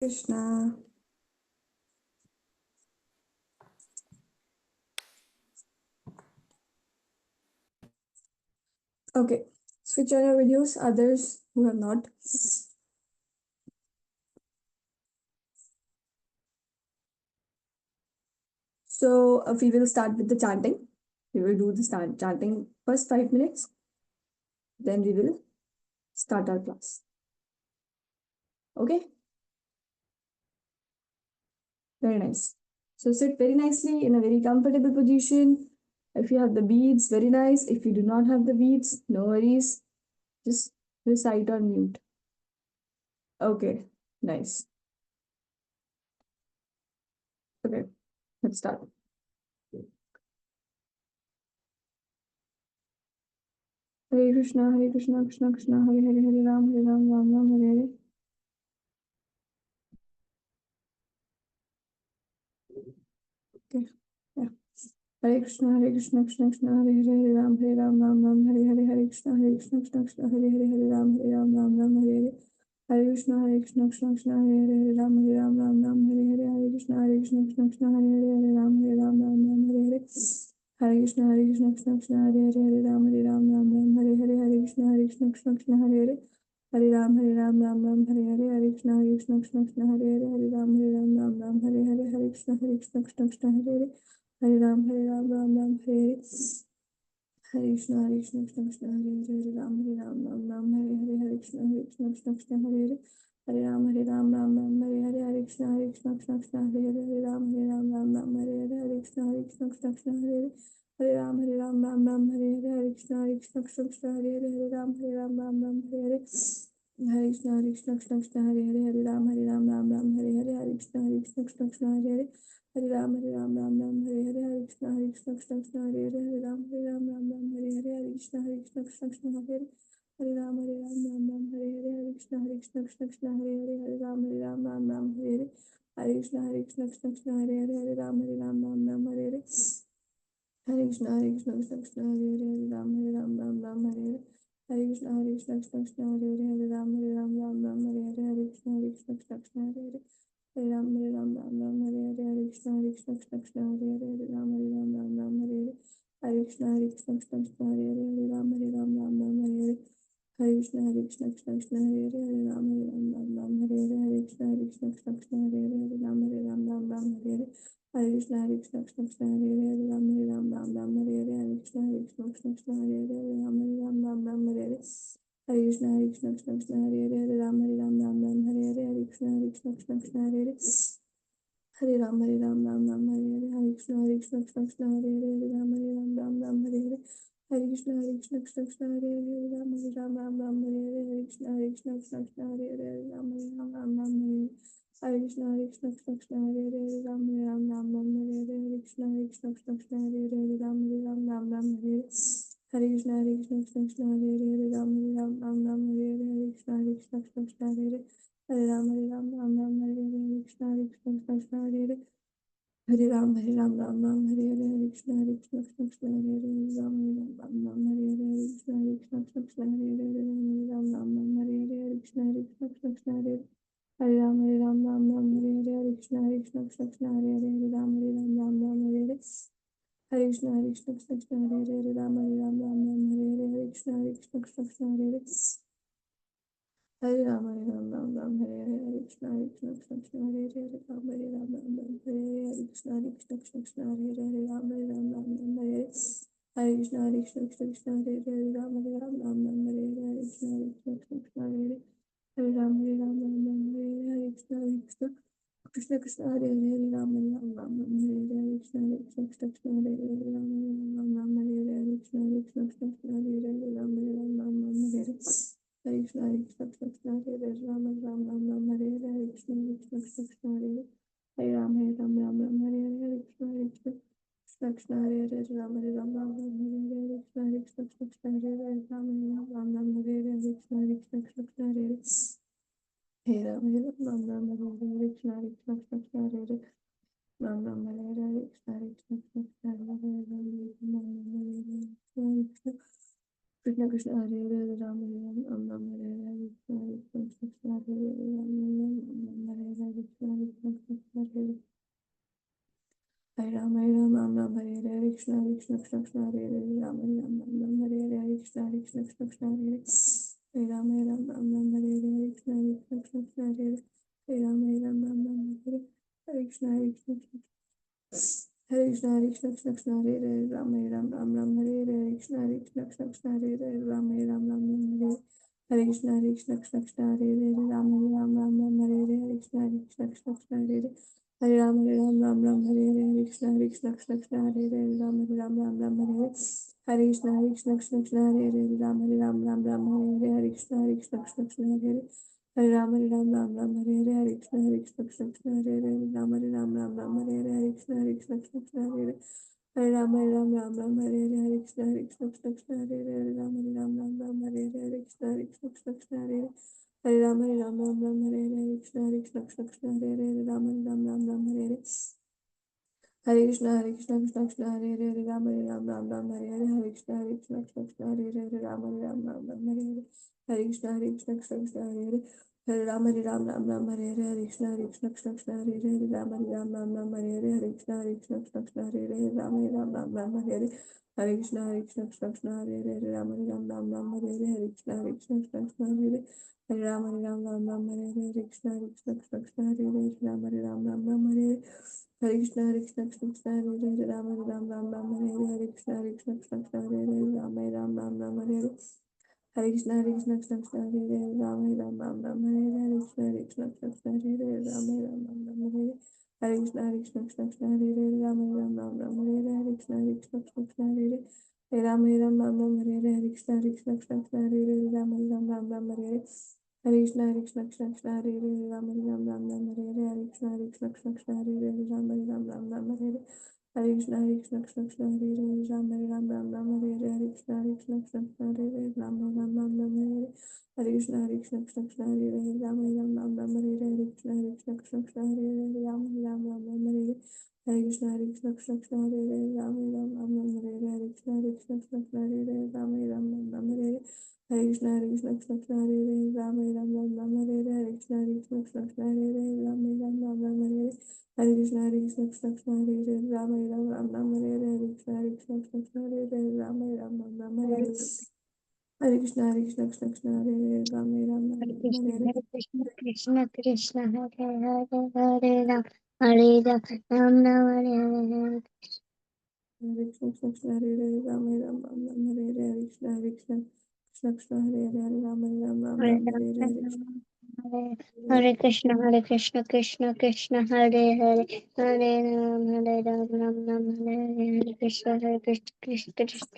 Krishna. Okay, switch on your videos, others who have not. So we will start with the chanting. We will do the chanting first 5 minutes, then we will start our class. Okay, very nice. So sit very nicely in a very comfortable position. If you have the beads, very nice. If you do not have the beads, no worries. Just recite on mute. Okay, nice. Okay, let's start. Hare Krishna, Krishna Krishna, Hare Hare, Hare Ram, Ram Hare Hare. Okay. Yeah. Hare Krishna, Krishna Krishna, Hare Hare, Hare Ram, Ram Hare Hare, Hare Krishna, Krishna Krishna, Hare Hare, Hare Ram, Ram Hare Hare. Hare Krishna, Krishna Krishna, Hare Hare, Ram, Hare Hare, Hare Krishna, Krishna Krishna, Hare Hare, Hare Ram, Ram Hare Hare. Hare Krishna, Krishna Krishna, Hare Hare, Hare Ram, Hare Hare, Hare Krishna, Krishna Hare Hare. Hare Ram, Ram Hare Hare, Hare Krishna, Krishna Hare Hare, Hare Ram, Ram Hare Hare, Hare Krishna, Krishna Hare Hare. Hare Ram, Ram Hare Hare. Hare Krishna, Krishna Hare Hare, Hare Ram, Ram Hare Hare, Hare Krishna, Krishna Hare Hare. Hare Ram, Ram Hare Hare, Hare Krishna, Krishna Hare Hare, Hare Ram, Ram Hare Hare, Hare Krishna, Krishna Hare Hare. Hare Ram, Ram Hare Hare, Hare Krishna, Krishna Hare Hare, Hare Ram, Ram Hare Hare. Hare Krishna, Krishna Hare Hare, Hare Ram, Ram Hare Hare, Hare Krishna, Krishna Hare Hare. Hare Ram, Ram Hare Hare, Hare Krishna, Krishna Hare Hare, Hare Ram, Ram Hare Hare, Hare Krishna, Krishna Hare Hare. Hare Ram, Ram Hare Hare, Hare Krishna, Krishna Hare Hare, Hare Ram, Ram Hare Hare. Hare Krishna, Krishna Hare Hare, Hare Ram, Ram Hare Hare. Hare Krishna, Krishna Hare Hare, Hare Ram, Ram Hare Hare. Hare Krishna, Krishna Hare Hare, Hare Ram, Ram Hare Hare. Hare Krishna, Krishna Hare Hare. Hare Ram, Ram Hare Hare, Hare Krishna, Krishna Hare Hare, Hare Ram, Ram Hare Hare. Hare Krishna, Krishna Hare Hare, Hare Ram, Ram Hare Hare. Hare Krishna, Krishna Hare Hare, Hare Ram, Ram Hare Hare. Hare Krishna, Krishna Hare Hare, Hare Ram, Ram Hare Hare. Hare Krishna, Krishna Hare Hare, Hare Ram, Ram Hare Hare. Hare Krishna, Krishna Hare Hare, Hare Ram, Ram Hare Hare. Hare Krishna, Krishna Hare Hare, Hare Ram, Ram Hare Hare. Hare Krishna, Krishna Hare Hare. Hare Ram, Ram Hare Hare. Hare Krishna, Krishna Hare Hare, Hare Ram, Ram Hare Hare. Hare Krishna, Krishna Hare Hare, Hare Ram, Ram Hare Hare. Hare Krishna, Krishna Hare Hare, Hare Ram, Ram Hare Hare. Hare Krishna, Krishna Hare Hare, Hare Ram, Ram Hare Hare. Hare Krishna, Krishna Hare Hare, Hare Ram, Ram Hare Hare. Hare Krishna, Krishna Hare Hare, Hare Ram, Ram Hare Hare. Hare Krishna, Krishna Hare Hare, Hare Ram, Ram Hare Hare. Hare Krishna, Krishna Hare Hare. Hare Ram, Ram Hare Hare, Hare Krishna, Krishna Hare Hare, Hare Ram, Ram Hare Hare, Hare Krishna, Krishna Hare Hare, Hare Ram, Hare Hare, Hare Krishna, Krishna Hare Hare. Hare Ram, Ram Hare Hare, Hare Krishna, Krishna Hare Hare, Hare Ram, Ram Hare Hare. Hare Krishna, Krishna Hare Hare, Hare Ram, Ram Hare Hare, Hare Krishna, Krishna Hare Hare. Hare Ram, Ram Hare Hare, Hare Krishna, Krishna Hare Hare, Hare Ram, Ram Hare Hare, Hare Krishna, Krishna Hare Hare, Hare Ram, Ram Hare Hare. Hare Krishna, Krishna Hare Hare, Hare Ram, Ram Hare Hare, Hare Krishna, Krishna Hare Hare, Hare Ram, Ram Hare Hare, Hare Krishna, Krishna Hare Hare, Hare Ram, Ram Hare Hare, Hare Krishna, Krishna Hare Hare, Hare Ram, Ram Hare Hare, Hare Krishna, Krishna Hare Hare, Hare Ram, Ram Hare Hare. Hare Krishna, Krishna Hare Hare, Ram Hare Hare, Hare Krishna, Krishna Hare Hare, Hare Ram, Ram Hare Hare, Hare Krishna, Krishna Hare Hare, Hare Ram, Ram Hare Hare, Hare Krishna, Krishna Hare Hare, Hare Ram, Ram Hare Hare, Hare Krishna, Hare Hare. Hare Ram, Ram Hare Hare, Hare Krishna, Krishna Hare Hare, Ram Hare Hare, Hare Krishna, Krishna Hare Hare, Hare Ram, Ram Hare Hare, Hare Krishna. Krishna Hare Hare, Hare Ram Hare Hare, Hare Krishna, Krishna Hare Hare, Hare Ram, Hare Hare, Hare Hare Ram, Ram Ram, Hare Hare, Hare Krishna, Krishna Krishna, Hare Hare, Ram Ram, Hare Hare, Hare Krishna, Krishna Krishna, Hare Hare, Ram Ram, Hare Hare, Hare Krishna, Krishna Krishna, Hare Hare, Ram Ram, Hare Hare, Hare Krishna, Krishna Hare Krishna, Hare Krishna, Krishna Krishna, Hare Hare, Ram, Hare Hare, Hare Krishna, Krishna Krishna, Hare Hare, Ram, Hare Hare Krishna, Krishna Krishna, Hare Hare, Ram, Hare Hare, Hare Krishna, Krishna Krishna, Hare Hare, Hare Ram, Hare Hare, Hare Krishna, Krishna Krishna, Hare Hare, Ram, Hare Hare, Hare Krishna, Krishna Krishna, Hare Hare, Ram, Hare Hare, Hare Krishna, Krishna Krishna, Hare Hare, Hare Ram, Hare Hare, Hare Krishna, Krishna Krishna, Hare Hare, Ram, Hare Hare, Hare Krishna, Krishna Krishna, Hare Hare, Hare Ram, Hare Hare, Hare Krishna, Krishna Krishna, Hare Hare, Ram, Hare Hare, Hare Krishna, Krishna Krishna, Hare Hare, Hare Ram, Hare Hare, Hare Krishna, Krishna Krishna, Hare Hare, Ram, Hare Hare, Hare Krishna, Krishna Krishna, Hare Hare, Hare Ram, Hare Hare, Hare Krishna, Krishna Krishna, Hare Hare, Hare Ram, Hare Hare, Hare Krishna, Krishna Krishna, Hare Hare, Hare Ram, Hare Hare, Hare Krishna, Krishna Krishna, Hare Hare, Hare Ram, Hare Hare, Hare Krishna, Krishna Krishna, Hare Hare, Hare Ram, Hare Hare, Hare Krishna, Krishna Krishna, Hare Hare, Hare Ram, Hare Hare, Hare Krishna, Krishna Krishna, Hare Hare, Hare Ram, Hare Hare, Hare Krishna, Krishna Krishna, Hare Hare, Hare Ram, Hare Hare, Hare Krishna, Krishna Krishna, Hare Hare, Ram, Hare Hare, Hare Krishna, Krishna Krishna, Hare Hare, Ram, Hare Hare, Hare Krishna, Krishna Krishna, Hare Hare, Ram, Hare Hare, Hare Krishna, Krishna Krishna, Hare Hare, Ram, Hare Hare, Hare Krishna, Krishna Krishna, Hare Hare, Ram, Hare Hare, Hare Krishna, Krishna Krishna, Hare Hare, Hare Ram, Hare Hare, Hare Krishna, Krishna Krishna, Hare Hare, Ram, Hare Hare, Hare Krishna, Krishna Krishna, Hare Hare, Ram, Hare Hare, Hare Krishna, Krishna Krishna, Hare Hare, Ram, Hare Hare, Hare Krishna, Krishna Krishna, Hare Hare, Ram, Hare Hare, Hare Krishna, Krishna Krishna, Hare Hare, Ram, Hare Hare, Hare Krishna, Krishna Krishna, Hare Hare, Ram, Hare Hare, Hare Krishna, Krishna Krishna, Hare Hare, Ram, Hare Hare, Hare Krishna, Krishna Krishna, Hare Hare, Ram, Hare Hare, Hare Krishna, Krishna Krishna, Hare Hare, Ram, Hare Hare, Hare Krishna, Krishna Krishna, Hare Hare, Ram, Hare Hare, Hare Krishna, Krishna Krishna, Hare Hare, Ram, Hare Hare, Hare Krishna, Krishna Krishna, Hare Hare, Ram, Hare Hare, Hare Krishna, Krishna Krishna, Hare Hare, Ram, Hare Hare, Hare Krishna, Krishna Krishna, Hare Hare, Ram, Hare Hare Krishna, Hare, Hare Krishna, Krishna Krishna, Hare Hare, Hare Ram, Hare Ram, Ram Ram, Hare Hare, Hare Krishna, Krishna Hare Hare, Ram, Hare Hare, Hare Krishna, Krishna Krishna, Hare Hare, Hare Ram, Hare Hare Ram, Hare, Hare Ram Ram, Hare. Hare Krishna, Hare Krishna, Krishna Krishna, Hare Hare, Hare Ram, Ram Ram, Hare Hare, Hare Krishna, Krishna Krishna,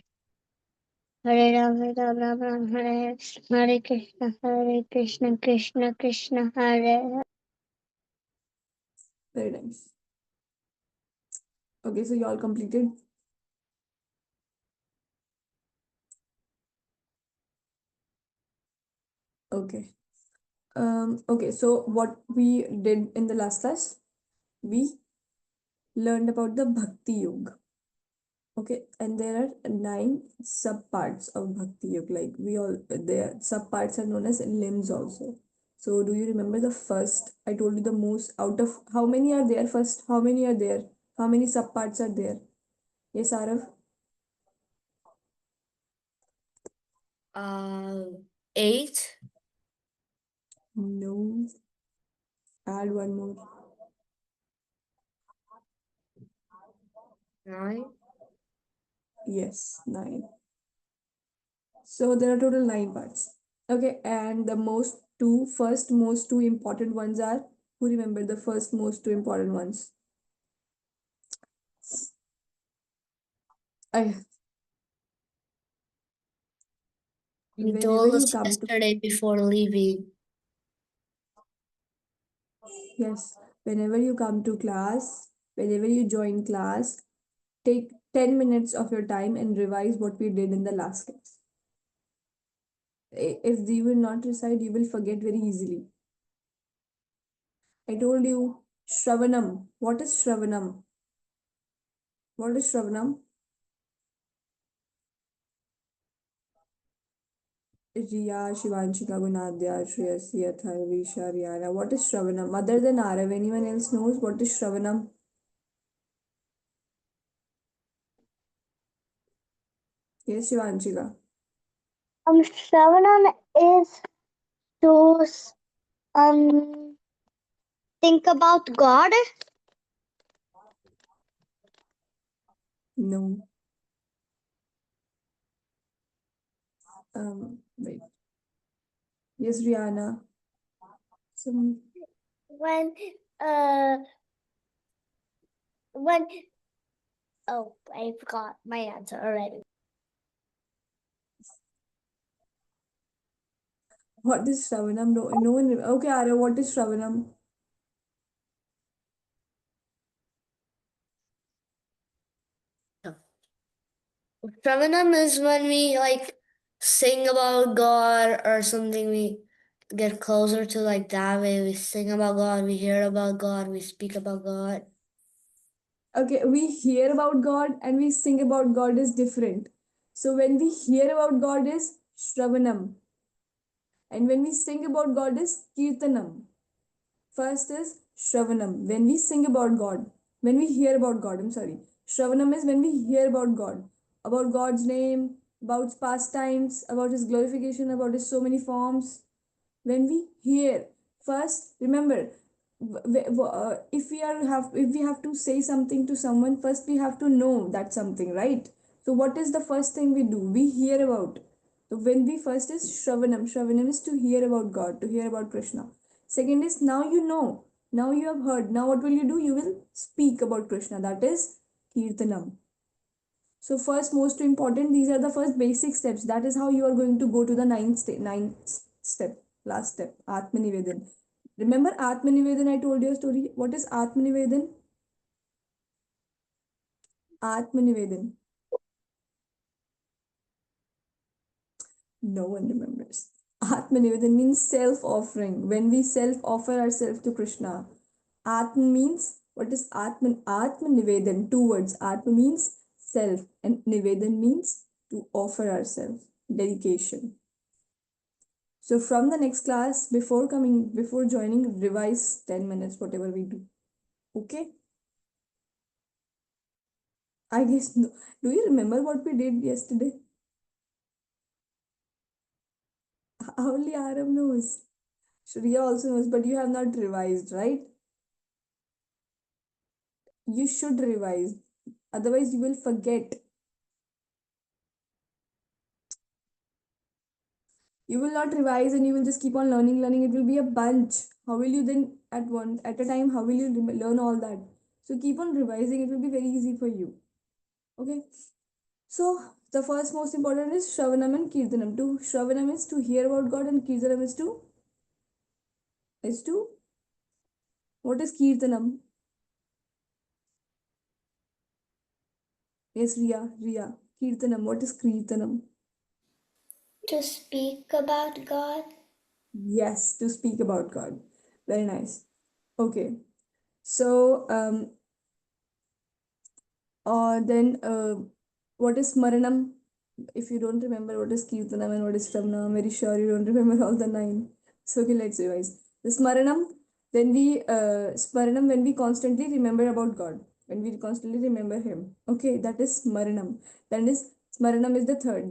Hare Ram, Ram Ram, Hare Hare Krishna, Krishna Krishna, Hare Hare. Very nice. Okay, so you all completed. Okay. Okay, so what we did in the last class, we learned about the Bhakti Yoga. Okay, and there are 9 sub parts of Bhakti Yoga. Like we all, their sub parts are known as limbs also. So do you remember the first? I told you the most out of how many are there first? How many are there? How many sub parts are there? Yes, Arav? Uh, 8, No. Add one more. 9. Yes, 9. So there are total 9 parts. Okay, and the most two important ones are, who remember the first most two important ones? I You whenever told you us come to yesterday before leaving. yes, whenever you come to class, whenever you join class, take 10 minutes of your time and revise what we did in the last class. If you will not recite, you will forget very easily. I told you Shravanam. What is Shravanam? What is Shravanam? Riya, Shivanshika, Gunadya, Shreyasi, Atharvisha, Rihanna. What is Shravanam? Other than Arav, anyone else knows what is Shravanam? Yes, Shivanshika. Shravanam is to think about God. No. Wait. Yes, Rihanna. Some. When uh when oh, I forgot my answer already. What is Shravanam? No, no one. Okay, Arav, what is Shravanam? Shravanam is when we like sing about God or something. We get closer to like that way. We sing about God, we hear about God, we speak about God. Okay, we hear about God and we sing about God is different. So when we hear about God is Shravanam, and when we sing about God is Kirtanam. First is Shravanam, when we sing about God, when we hear about God, I'm sorry. Shravanam is when we hear about God's name, about pastimes, about His glorification, about His so many forms. When we hear, first remember, if we have to say something to someone, first we have to know that something, right? So what is the first thing we do? We hear about. So when we first is Shravanam is to hear about God, to hear about Krishna. Second is now you know, now you have heard. Now what will you do? You will speak about Krishna. That is Kirtanam. So first, most important, these are the first basic steps. That is how you are going to go to the ninth step, last step, Atmanivedan. Remember Atmanivedan, I told you a story. What is Atmanivedan? Atmanivedan. No one remembers. Atmanivedan means self-offering. When we self-offer ourselves to Krishna. Atman means, what is Atman? Atmanivedan, two words. Atma means self and Nivedan means to offer ourselves. Dedication. So from the next class, before joining, revise 10 minutes, whatever we do. Okay? I guess, no. Do you remember what we did yesterday? Only Aram knows. Shriya also knows, but you have not revised, right? You should revise. Otherwise, you will forget. You will not revise and you will just keep on learning. It will be a bunch. How will you then, at a time, how will you learn all that? So keep on revising. It will be very easy for you. Okay? So the first most important is Shravanam and Kirtanam. To Shravanam is to hear about God and Kirtanam is to what is Kirtanam? Yes, Riya. Kirtanam. What is Kirtanam? To speak about God. Yes, to speak about God. Very nice. Okay. So then what is Smaranam? If you don't remember what is Kirtanam and what is Shravanam, I'm very sure you don't remember all the nine. So okay, let's revise. The Smaranam when we constantly remember about God, when we constantly remember Him. Okay, that is Smaranam. Smaranam is the third.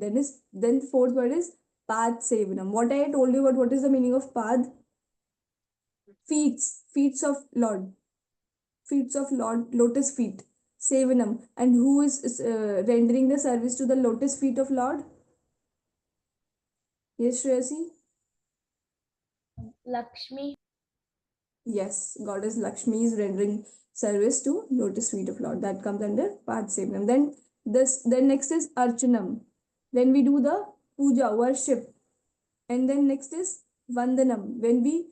Then fourth word is Pad Sevanam. What I told you about what is the meaning of Pad? Feet of Lord, lotus feet. Sevanam. And who is rendering the service to the lotus feet of Lord? Yes, Shreyasi? Lakshmi. Yes, goddess Lakshmi is rendering service to lotus feet of Lord. That comes under Padsevanam. Then next is Archanam. When we do the puja, worship. And then next is Vandanam. When we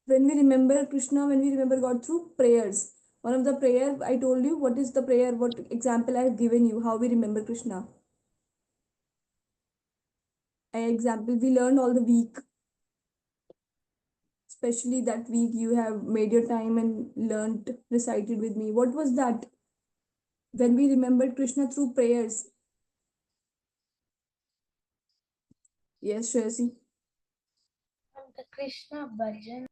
remember Krishna, when we remember God through prayers. One of the prayer I told you, what is the prayer, what example I have given you, how we remember Krishna. Example, we learned all the week, especially that week you have made your time and learned, recited with me. What was that? When we remembered Krishna through prayers. Yes, Shreyasi. The Krishna Bhajan.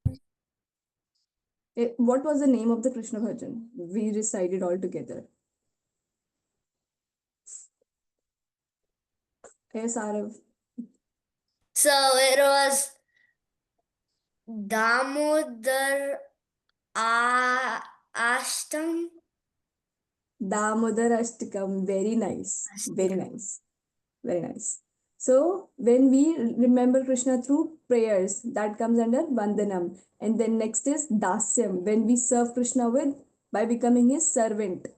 What was the name of the Krishna Bhajan? We recited all together. Yes, Arav. So it was Damodar Ashtam. Damodar Ashtakam. Very nice. Very nice. Very nice. So when we remember Krishna through prayers, that comes under Vandanam. And then next is Dasyam, when we serve Krishna with by becoming his servant.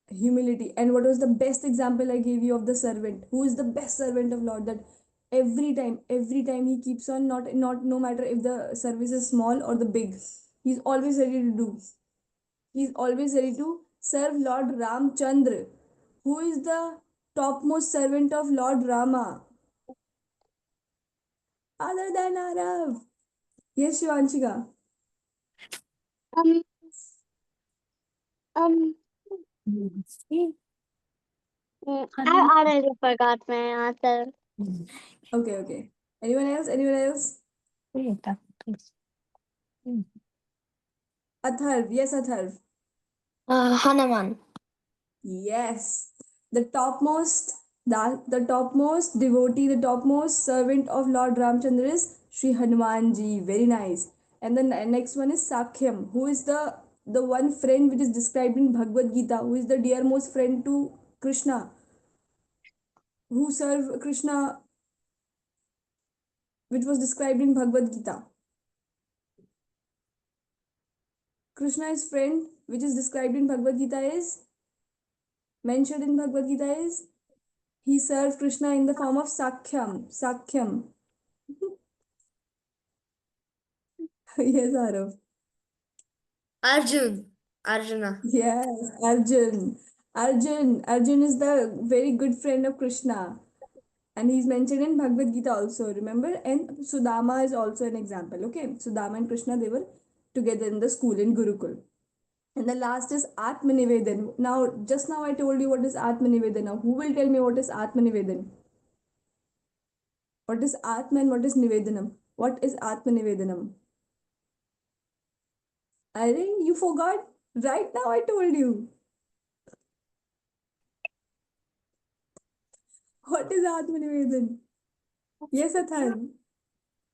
Humility. And what was the best example I gave you of the servant? Who is the best servant of Lord? That every time he keeps on, not no matter if the service is small or the big, he's always ready to do. He's always ready to serve Lord Ramchandra, who is the topmost servant of Lord Rama, other than Arav. Yes, Shivanshika. Um, um, I already forgot my answer. Okay. Anyone else? Anyone else? Atharv. Yes, Atharv. Hanuman. Yes. The topmost, the topmost devotee, the topmost servant of Lord Ramchandra is Sri Hanumanji. Very nice. And the next one is Sakhyam, who is the one friend which is described in Bhagavad Gita, who is the dearmost friend to Krishna, who serve Krishna, which was described in Bhagavad Gita. Krishna's friend, which is described in Bhagavad Gita, is mentioned in Bhagavad Gita is he served Krishna in the form of Sakhyam. Sakhyam. Yes, Arav. Arjuna. Yes, Arjun. Arjun is the very good friend of Krishna. And he's mentioned in Bhagavad Gita also, remember? And Sudama is also an example. Okay. Sudama and Krishna, they were together in the school in Gurukul. And the last is Atmanivedan. Now, just now I told you what is Atmanivedan. Now, who will tell me what is Atmanivedan? What is Atma and what is Nivedanam? What is Atmanivedanam? I think you forgot. Right now I told you. What is Atmanivedan? Yes, Athan.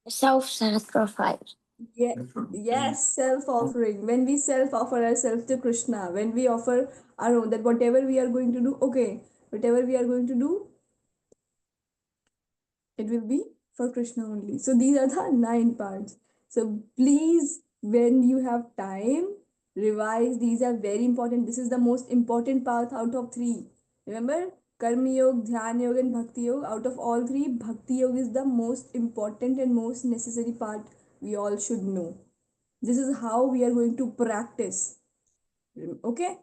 Self-sacrifice. Yes, self-offering. When we self-offer ourselves to Krishna, when we offer our own, that whatever we are going to do, okay, whatever we are going to do, it will be for Krishna only. So these are the 9 parts. So please, when you have time, revise. These are very important. This is the most important path out of 3. Remember, Karma Yoga, Dhyan Yoga, and Bhakti Yoga. Out of all 3, Bhakti Yoga is the most important and most necessary part we all should know. This is how we are going to practice. Okay?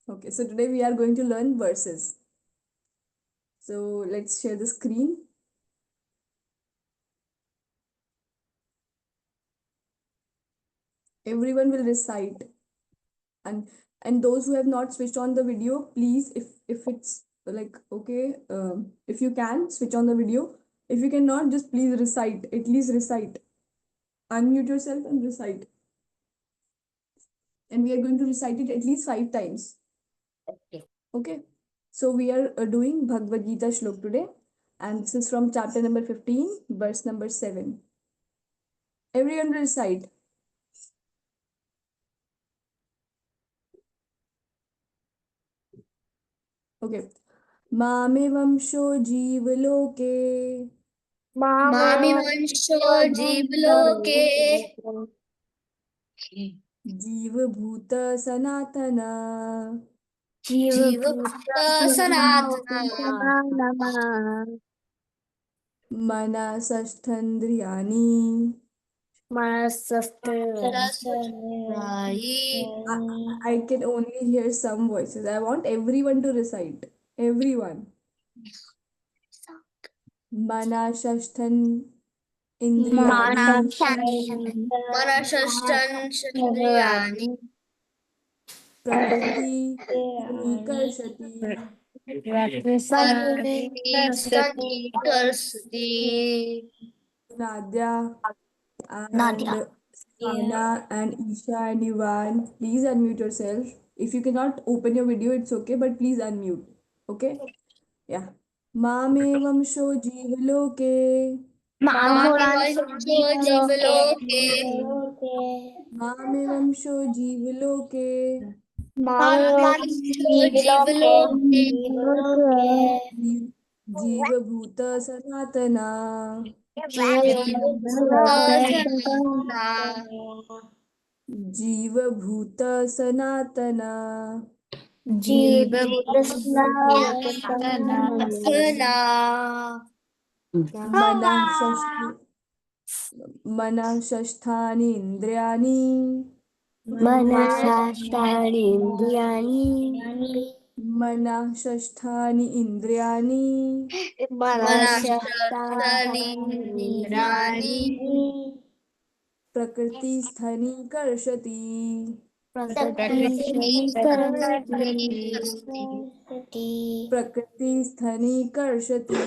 Okay, so today we are going to learn verses. So let's share the screen. Everyone will recite. And those who have not switched on the video, please, if it's like okay, if you can switch on the video. If you cannot, just please recite. At least recite. Unmute yourself and recite. And we are going to recite it at least 5 times. Okay. So we are doing Bhagavad Gita Shlok today. And this is from chapter number 15, verse number 7. Everyone will recite. Okay. Mame vamsho jeevaloke Mami Vansho Jivloke. जीवभूत सनातना Jivabhuta Sanatana. मनसष्ठन्द्रियाणि I can only hear some voices. I want everyone to recite. Everyone. मनषष्ठन् इन्द्रियाणि Manashashtan Chandriyani. प्रकृति विकर्षति Recitation Kirsty. Nadia Nadia. and Sana and Isha and Ivan, please unmute yourself. If you cannot open your video, it's okay, but please unmute. Okay? Yeah. Mamevam जीवलोके Mamevancho Jivaloke. मामेवंशो जीवलोके Mamevancho Jivaloke. Ji- जीवभूत सनातना Jivabhuta Sanatana. जीवभूत सनातना Sana. मनः षष्ठ मनः षष्ठानि इन्द्रियाणि मनः षष्ठानि इन्द्रियाणि Manashtani Indrani. प्रकृतिस्थनि कर्षति प्रकृतिस्थनि कर्षति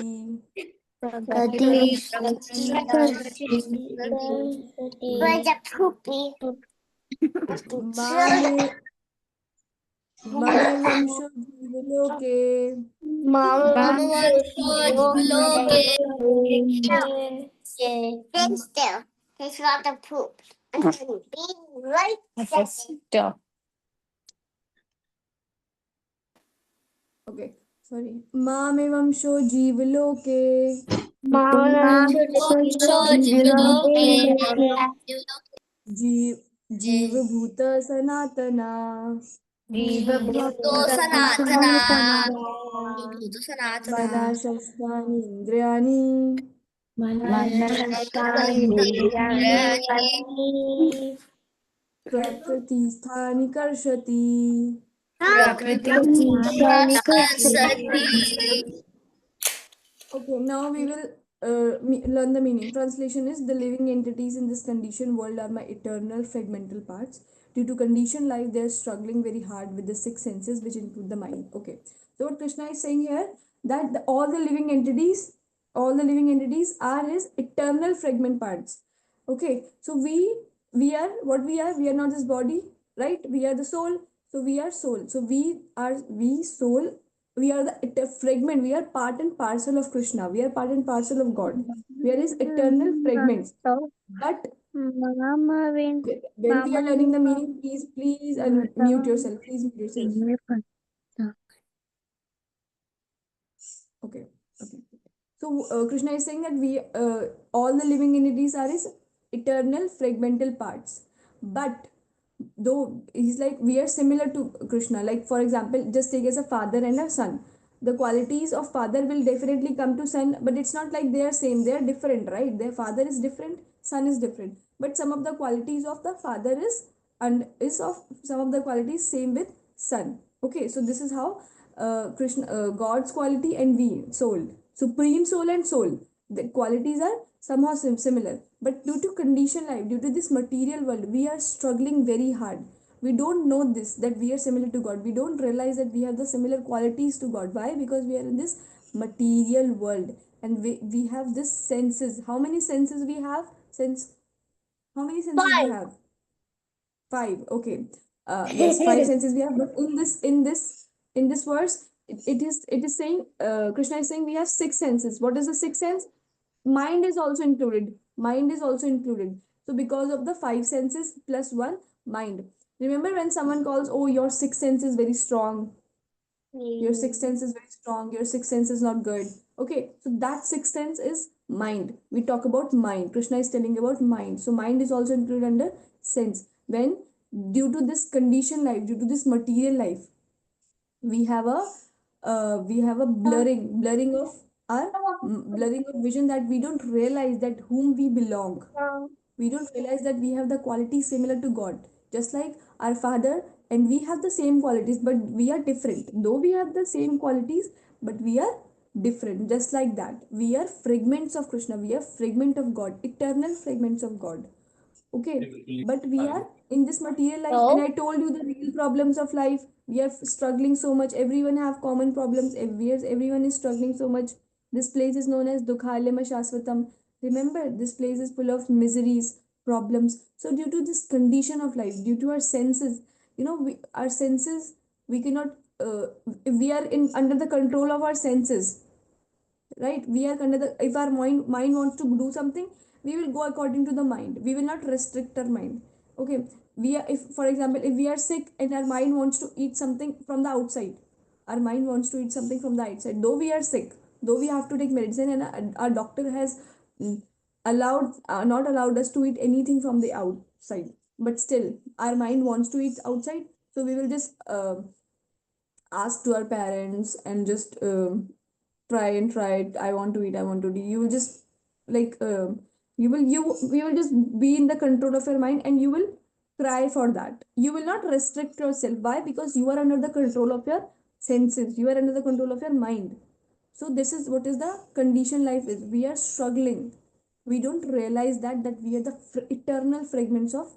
मामे ममेवंशो जीवलोके Mamavancho Jivaloke. Stand still. He's got the poop. Be right still. Okay sorry मामेवंशो जीवलोके Mamavancho Jivaloke. जीव जीवभूत सनातना Jivabhuto Sanatana. Jivabhuto Sanatana. मनः षष्ठानि इन्द्रियाणि प्रकृतिस्थानि कर्षति Sati. Okay, now we will learn the meaning. Translation is: the living entities in this conditioned world are my eternal fragmental parts. Due to conditioned life, they are struggling very hard with the six senses, which include the mind. Okay, so what Krishna is saying here, that all the living entities are his eternal fragment parts. Okay, so we are what we are. We are not this body, right? We are the soul. So we are soul. So we soul, we are the fragment, we are part and parcel of Krishna, we are part and parcel of God, we are his eternal fragments. But when we are learning the meaning, please unmute yourself, please mute yourself. Okay, okay. So Krishna is saying that all the living entities are his eternal fragmental parts. But though he's like, we are similar to Krishna, like for example, just take as a father and a son. The qualities of father will definitely come to son, but it's not like they are same, they are different, right? Their father is different, son is different, but some of the qualities of the father is of some of the qualities same with son. Okay, so this is how Krishna, God's quality and we soul, supreme soul and soul, the qualities are somehow similar. But due to conditioned life, due to this material world, we are struggling very hard. We don't know this, that we are similar to God. We don't realize that we have the similar qualities to God. Why? Because we are in this material world, and we have this senses. How many senses we have? How many senses we have? Five. Okay. Yes, five senses we have. But in this verse, it is saying, Krishna is saying we have six senses. What is the sixth sense? Mind is also included. Mind is also included. So because of the five senses plus one, mind. Remember when someone calls, oh, your sixth sense is very strong, your sixth sense is very strong, your sixth sense is not good. Okay, so that sixth sense is mind. We talk about mind. Krishna is telling about mind. So mind is also included under sense. When due to this conditioned life, due to this material life, we have a blurring of our blurring of vision, that we don't realize that whom we belong. We don't realize that we have the qualities similar to God, just like our father, and we have the same qualities, but we are different. Though we have the same qualities, but we are different. Just like that, we are fragments of Krishna, we are fragment of God, eternal fragments of God. Okay, but we are in this material life, and I told you the real problems of life. We are struggling so much. Everyone have common problems. Everyone is struggling so much. This place is known as Dukhalyam Shaswatam. Remember, this place is full of miseries, problems. So due to this condition of life, due to our senses, our senses, we cannot. If we are in under the control of our senses, right? We are under the, if our mind wants to do something, we will go according to the mind. We will not restrict our mind. Okay, we are, if for example, if we are sick and our mind wants to eat something from the outside, our mind wants to eat something from the outside, though we are sick, though we have to take medicine, and our doctor has allowed not allowed us to eat anything from the outside, but still our mind wants to eat outside. So we will just ask to our parents and just try it. I want to eat, I want to eat. You will just like you will just be in the control of your mind, and you will cry for that. You will not restrict yourself. Why? Because you are under the control of your senses, you are under the control of your mind. So this is what is the condition life is. We are struggling. We don't realize that we are the eternal fragments of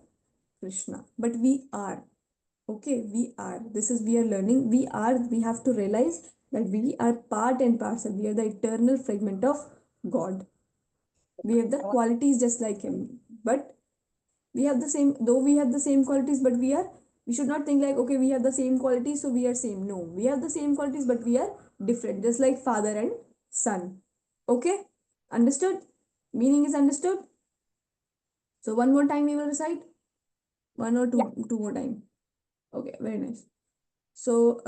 Krishna, but we are. Okay, we are, this is, we are learning, we are, we have to realize that we are part and parcel. We are the eternal fragment of God. We have the qualities just like him, but we have the same, though we have the same qualities, but we should not think like, okay, we have the same qualities so we are same. No, we have the same qualities but we are different, just like father and son. Okay, understood? Meaning is understood. So one more time we will recite, one or two more time. Okay, very nice. So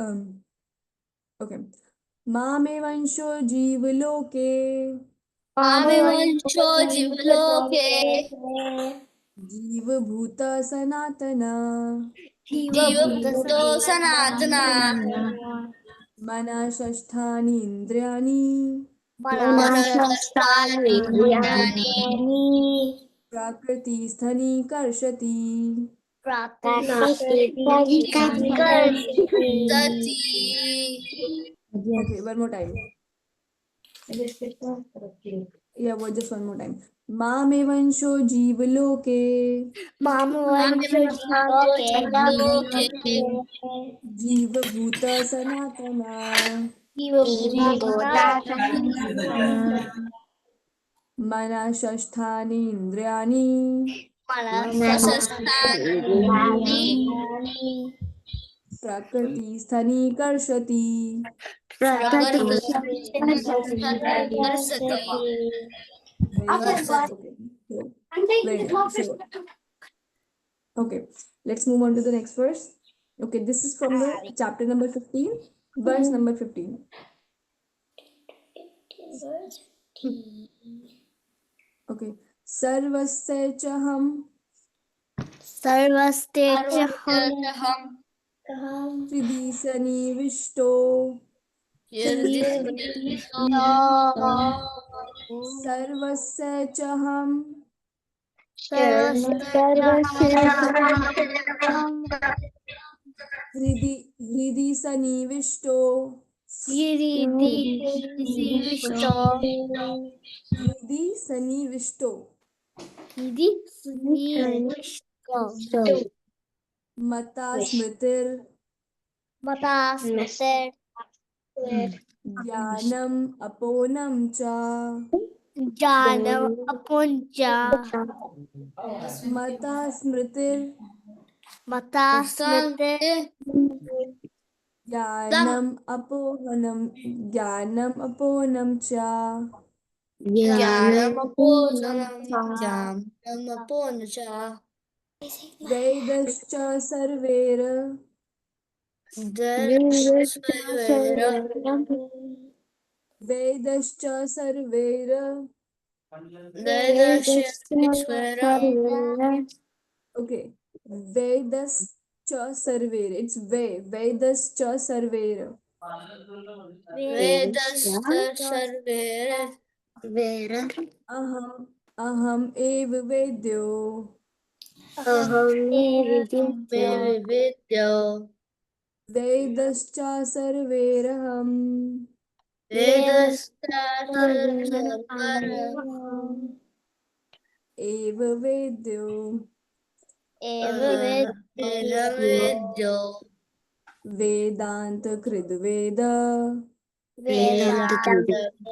okay. मामेवंशो जीवलोके मामेवंशो जीवलोके जीवभूत सनातन जीवभूतो सनातना मनषष्ठानि इन्द्रियाणि मनसस्तानीन्द्रियाणि प्रकृतिस्थनि कर्षति. प्रातिष्ठिकर्षति Okay, one more time. Yeah, just one more time. मामेवंशो जीवलोके मामेवंशो जीवलोके जीवभूत सनातन मनषष्ठानि इन्द्रियाणि मनसस्तानीन्द्रियाणि प्रकृतिस्थनि कर्षति. प्रकृतिस्थनिकर्षति Very nice. Okay. So, very nice. So, okay, let's move on to the next verse. Okay, this is from the chapter number 15, verse number 15. Okay. सर्वस्य च हम सर्वस्ते च हम हृदि सन्निविष्टो सर्वस्य च हम हृदि सन्निविष्टो हृदि सन्निविष्टो मता स्मृतिर ज्ञानम अपोनम च मता स्मृतिर ज्ञानम अपोहनम च वेदश्च सर्वैर वेदश्च सर्वैर okay वेदश्च सर्वैर, it's वेदश्च सर्वैर अहम अहम एव वेद्यो वेदश्च सर्वैरहम् एव वेद्यो Vedanta Krid Veda Vedanta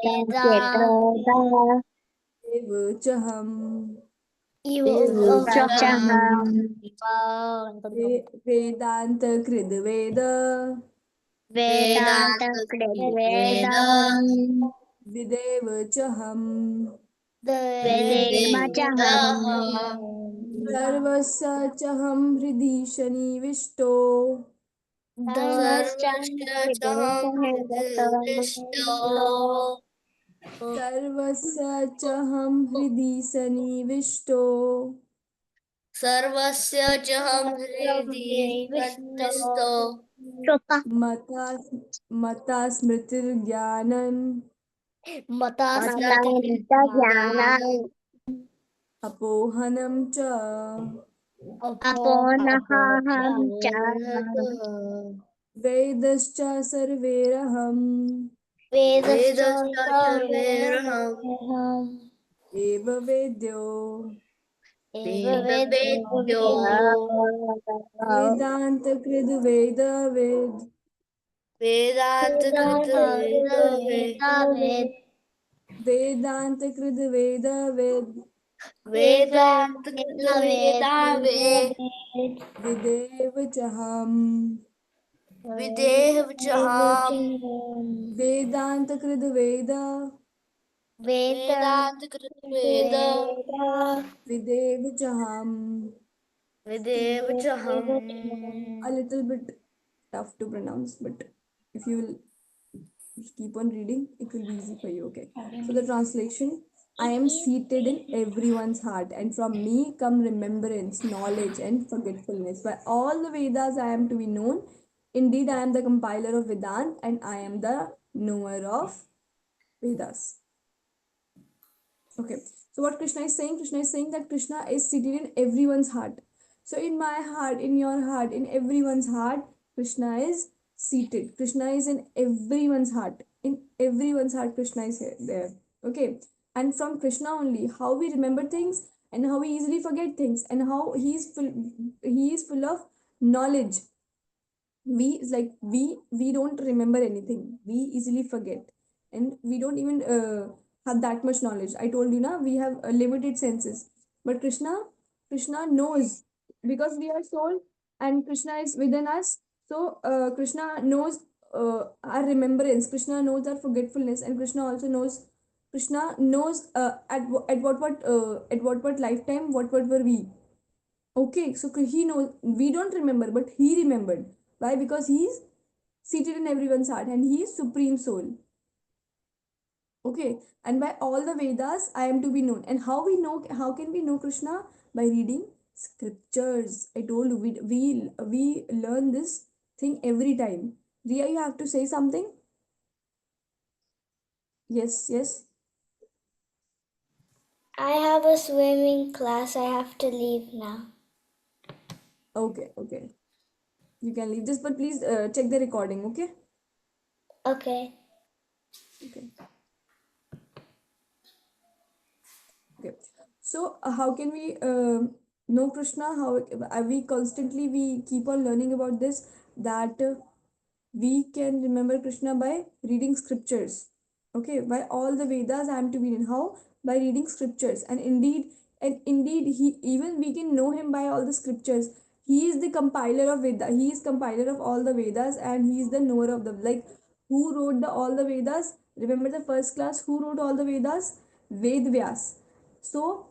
Vedanta Veda Eva Chaham Chaham Vedanta Krid Veda Vedanta Veda Vedam Videva Chaham Vedema Chaham Sarvasya Chaham Hridhi Shanivisto Sarvasya Sarvasya Chaham Vedam Vishto Sarvasya Chaham Hridhi Sanivisto Sarvasya Chaham Hridi Santasto Mata Mata Smritir Gyanan Mata Smriti Matanta Jnana Jnana Apohanam Cha Aponaham Cha Vedascha Sarveraham Vedascha Sarveraham Eva Vedyo Veda Vedyo Vedanta Kridu Veda Ved Vedanta Krita Veda Ved Vedanta Kridu Veda Ved Vedanta Krita Veda Ved Videva Chaham Videha Chaham Vedanta Kridu Veda Vedanta Krita Veda Videva Chaham. Videva Chaham A little bit tough to pronounce, but if you will keep on reading, it will be easy for you. Okay. So the translation: I am seated in everyone's heart, and from me come remembrance, knowledge, and forgetfulness. By all the Vedas, I am to be known. Indeed, I am the compiler of Vedant, and I am the knower of Vedas. Okay. So what Krishna is saying? Krishna is saying that Krishna is seated in everyone's heart. So in my heart, in your heart, in everyone's heart, Krishna is seated. Krishna is in everyone's heart. In everyone's heart, Krishna is there. Okay. And from Krishna only, how we remember things and how we easily forget things and how he is full of knowledge. We don't remember anything, we easily forget, and we don't even have that much knowledge. I told you now, we have limited senses, but Krishna knows, because we are soul and Krishna is within us. So Krishna knows our remembrance, Krishna knows our forgetfulness, and Krishna knows at what lifetime what were we. Okay, so he knows, we don't remember, but he remembered. Why? Because he is seated in everyone's heart and he is Supreme Soul. Okay, and by all the Vedas, I am to be known. And how can we know Krishna? By reading scriptures. I told you, we learn this thing every time. Ria, you have to say something? Yes, yes. I have a swimming class. I have to leave now. Okay, okay. You can leave this, but please check the recording, okay? Okay. Okay. Okay. So how can we know Krishna? How we constantly we keep on learning about this, that we can remember Krishna by reading scriptures. Okay, by all the Vedas I am to be in. How? By reading scriptures. And indeed he, even we can know him by all the scriptures. He is the compiler of Veda. He is compiler of all the Vedas, and he is the knower of them. Like, who wrote the all the Vedas? Remember the first class? Who wrote all the Vedas? Ved Vyas. So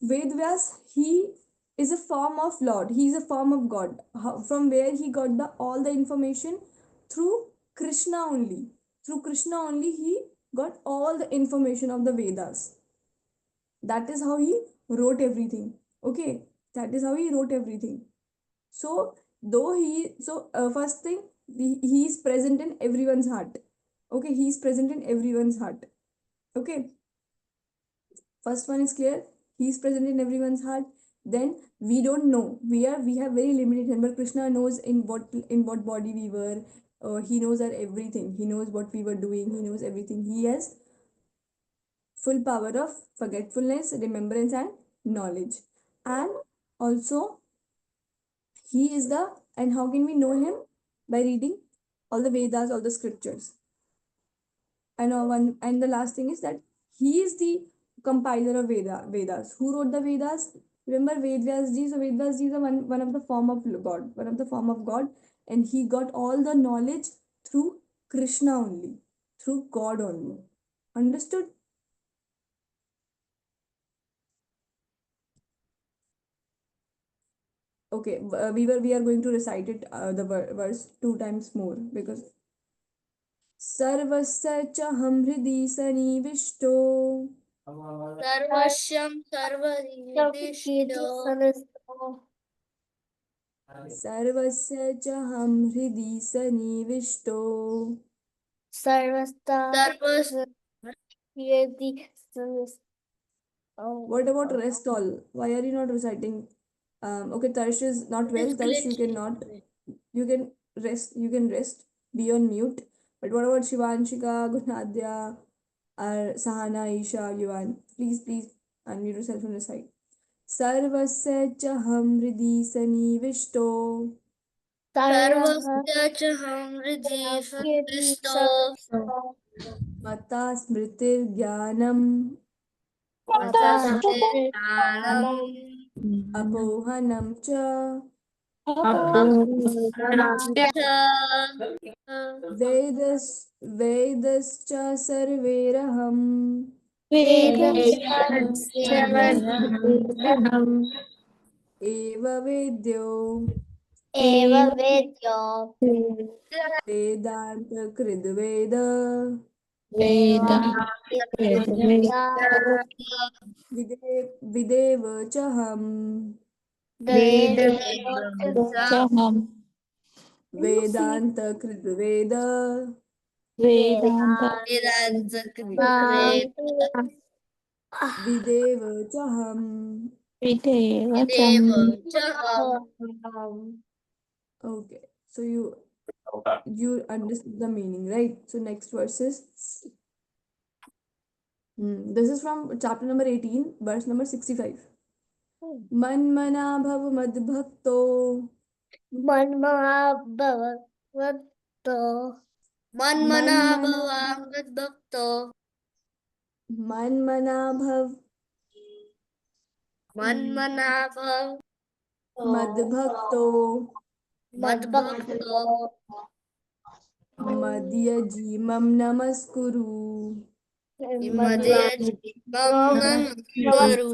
Vedvyas, he is a form of Lord. He is a form of God. From where he got all the information? Through Krishna only. Through Krishna only he got all the information of the Vedas. That is how he wrote everything. Okay, that is how he wrote everything. So first thing, he is present in everyone's heart. Okay, he is present in everyone's heart. Okay, first one is clear. He is present in everyone's heart. Then we don't know, we have very limited, but Krishna knows in what body we were. He knows our everything, he knows what we were doing, he knows everything. He has full power of forgetfulness, remembrance, and knowledge. And also he is the, and how can we know him? by reading all the Vedas, all the scriptures. And the last thing is that he is the compiler of Vedas. Who wrote the Vedas? Remember Vedvyas ji? So Vedvyas ji is one of the form of God, one of the form of God, and he got all the knowledge through Krishna only, through God only. Understood? Okay, we are going to recite it the verse two times more because सर्वस्य च हम हृदि सन्निविष्टो सर्वस्यं सर्वनिर्दिष्टो सर्वस्य च हम हृदि सन्निविष्टो सर्वस् What about rest all? Why are you not reciting? Okay, Tarsh is not well. Tarsh, you can rest, be on mute. But what about Shivanshika, Gunadya, Sahana, Isha, Yuvan? Please unmute yourself and recite. सर्वस्य च हम हृदि सन्निविष्टो सर्वस्य च हृदि सन्निविष्टो मता स्मृतिर्ज्ञानम् तस्मात् अपोहनं च वेदस् वेदश्च सर्वैरहम् एव वेद्यो वेदान्तकृद्वेद विदेव च हम वेदान्तकृद्वेद विदेव च हम. Okay, so you understood the meaning, right? So next verse is this is from chapter number 18, verse number 65. मन्मना भव मद्भक्तो मन्मना भवाङ्गद्भक्तो मन्मना भव मन्मना भव मद्भक्तो मद्भक्तो मदीयजीमं नमस्कुरु. मदीयजीमं नमस्कुरु.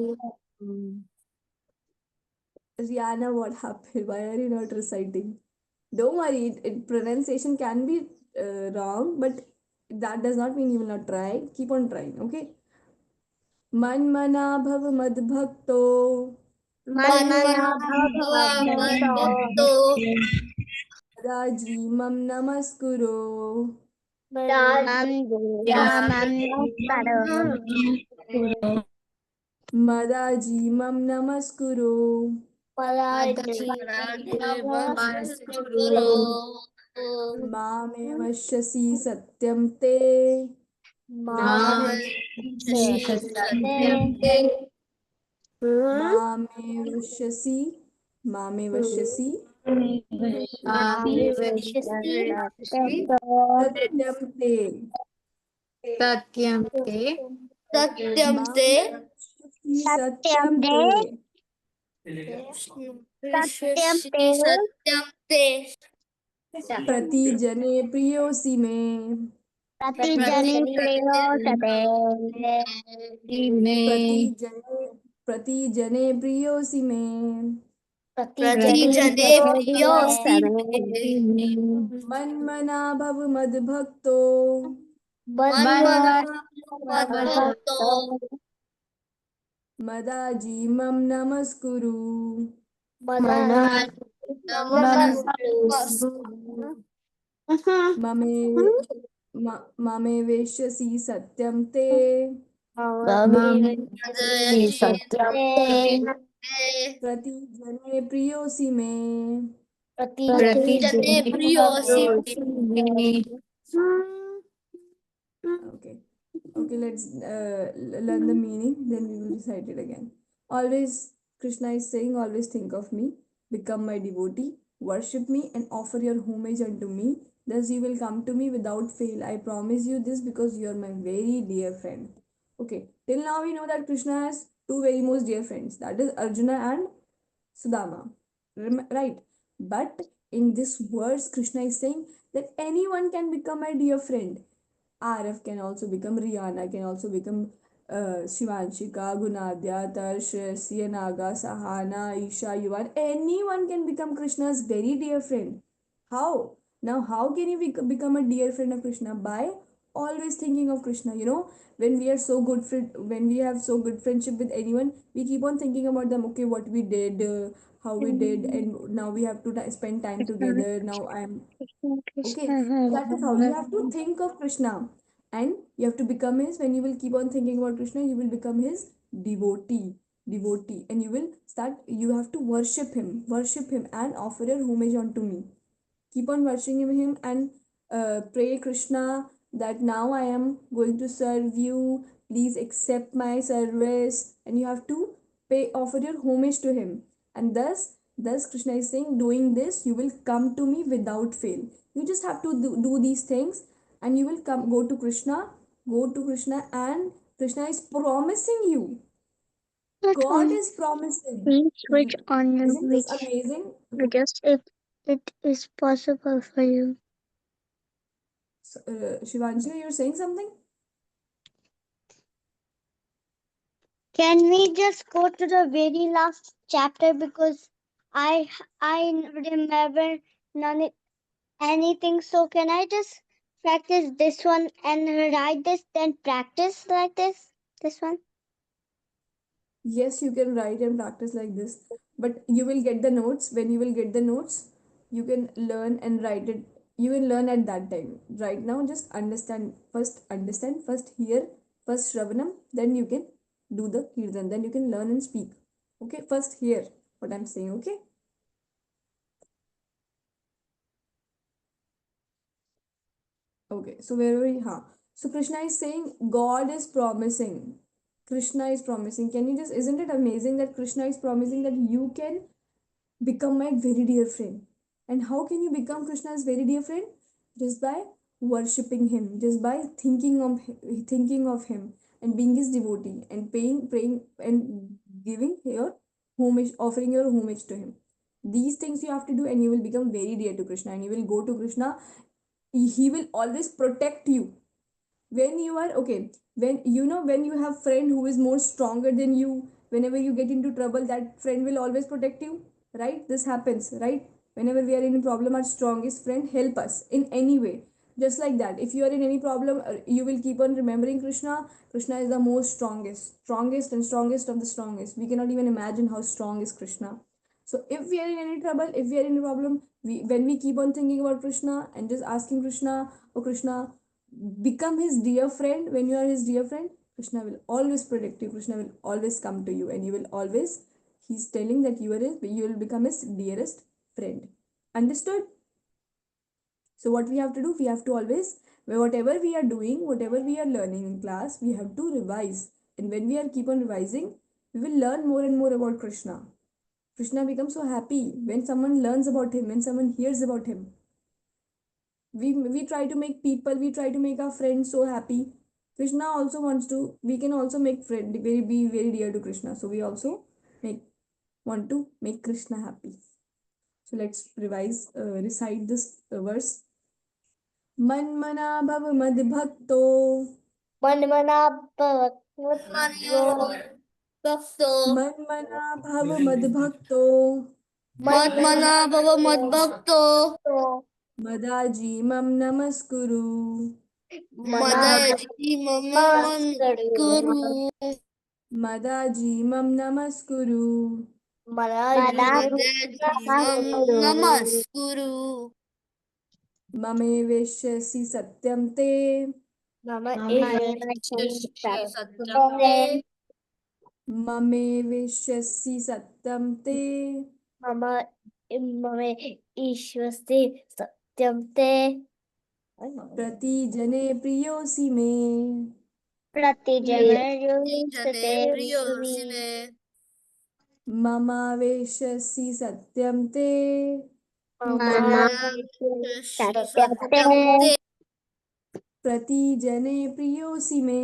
Rihanna, what happened? Why are you not reciting? Don't worry, pronunciation can be wrong, but that does not mean you will not try. Keep on trying, okay? मन्मना भव मद्भक्तो मन्मना भवाङ्गद्भक्तो मदाजीमं नमस्कुरु. मदाजीमं नमस्कुरु. मामे वश्यसि सत्यं ते मामे वश्यसि सत्यं ते सत्यं ते सत्यं ते सत्यं ते प्रतिजने प्रियोऽसि मे प्रतिजने प्रियोऽसि मे. प्रतिजने प्रियोऽसि मे मन्मना भव मद्भक्तो मन्मना मद्भक्तो मदाजीमं नमस्कुरु. ममे ममे वेश्यसि सत्यं ते प्रतिजने प्रियोऽसि मे. प्रतिजने प्रियोऽसि मे. Okay, let's learn the meaning, then we will recite it again. Always Krishna is saying, always think of me, become my devotee, Worship me and offer your homage unto me. Thus you will come to me without fail. I promise you this because you are my very dear friend. Okay, till now we know that Krishna has two very most dear friends, that is Arjuna and Sudama. Right? But in this verse, Krishna is saying that anyone can become my dear friend. Araf can also become Rihanna, can also become Shivanshika, Gunadya, Tarsh, Siyanaga, Sahana, Isha, Yuvan. Anyone can become Krishna's very dear friend. How? Now, how can you become a dear friend of Krishna? By always thinking of Krishna. You know, when we are so good friend, when we have so good friendship with anyone, we keep on thinking about them. Okay, what we did, how we did, and now we have to spend time Krishna, together. Now I'm Krishna, okay. Krishna, So Hare that is how you Hare. have to think of Krishna, and you have to become his. When you will keep on thinking about Krishna, you will become his devotee, and you will start. You have to worship him, and offer your homage unto me. Keep on worshiping him and pray Krishna that now I am going to serve you. Please accept my service, and you have to offer your homage to him. And thus Krishna is saying, doing this, you will come to me without fail. You just have to do these things, and you will go to Krishna, and Krishna is promising you. Which God one? is promising. Please switch on your Isn't this which amazing? videos if it is possible for you. Shivanshi, you're saying something? Can we just go to the very last chapter because I remember none anything. So can I just practice this one and write this, then practice like this one? Yes, you can write and practice like this, but you will get the notes. When you will get the notes, you can learn and write it. You will learn at that time. Right now, just understand, first hear, first Shravanam, then you can do the Kirtan, then you can learn and speak. Okay, first hear what I'm saying, okay? Okay, so where were we? Huh. So Krishna is saying God is promising. Krishna is promising. Can you just, isn't it amazing that Krishna is promising that you can become my very dear friend? And how can you become Krishna's very dear friend? Just by worshipping him, just by thinking of him and being his devotee and praying and giving your homage, offering your homage to him. These things you have to do, and you will become very dear to Krishna, and you will go to Krishna. He will always protect you when you are okay. When you know, when you have friend who is more stronger than you, whenever you get into trouble, that friend will always protect you, right? This happens, right? Whenever we are in a problem, our strongest friend help us in any way. Just like that, if you are in any problem, you will keep on remembering Krishna. Krishna is the most strongest and strongest of the strongest. We cannot even imagine how strong is Krishna. So if we are in any trouble, if we are in a problem, when we keep on thinking about Krishna and just asking Krishna, oh Krishna, become his dear friend. When you are his dear friend, Krishna will always protect you. Krishna will always come to you, and you will always, he's telling that you will become his dearest friend. Understood? So what we have to do, we have to always, whatever we are doing, whatever we are learning in class, we have to revise. And when we are keep on revising, we will learn more and more about Krishna. Krishna becomes so happy when someone learns about him, when someone hears about him. We try to make people, we try to make our friends so happy. Krishna also wants to, we can also make friend be very dear to Krishna, so we also make want to make Krishna happy. So let's recite this verse. Manmana bhav mad bhakto, Manmana bhakto. Bhakto. manmana bhav mad bhakto, Matmana bhava madbhakto. madaji mam namaskuru, Madaji mamaman guru. madaji mam namaskuru, Madaji mam namaskuru. mame veshyasi satyam te, Mama Shri Satyam Te. mame veshyasi satyam te, Mama Ishwasti Satyam Te. prati jane priyosi me, Jane Priyosine. mama veshyasi satyam te, Mama Satyate प्रति जने प्रियोऽसि मे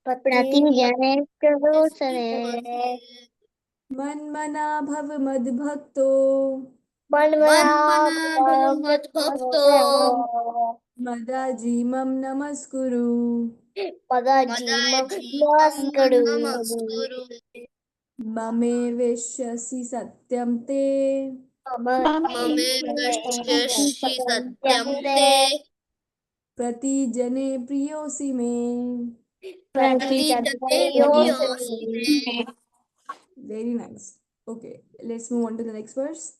Prati jane prabhusane मन्मना भव मद्भक्तो Manmana Bhavamat Bhakto मदाजी मम नमस्कुरु Padaji Madaji namaskaru Namaskuru ममे विश्यसि सत्यं ते Mame Vishyashi Satyam Te प्रति जने प्रियोऽसि मे Prati Jate Priyosi Me Very nice. Okay, let's move on to the next verse.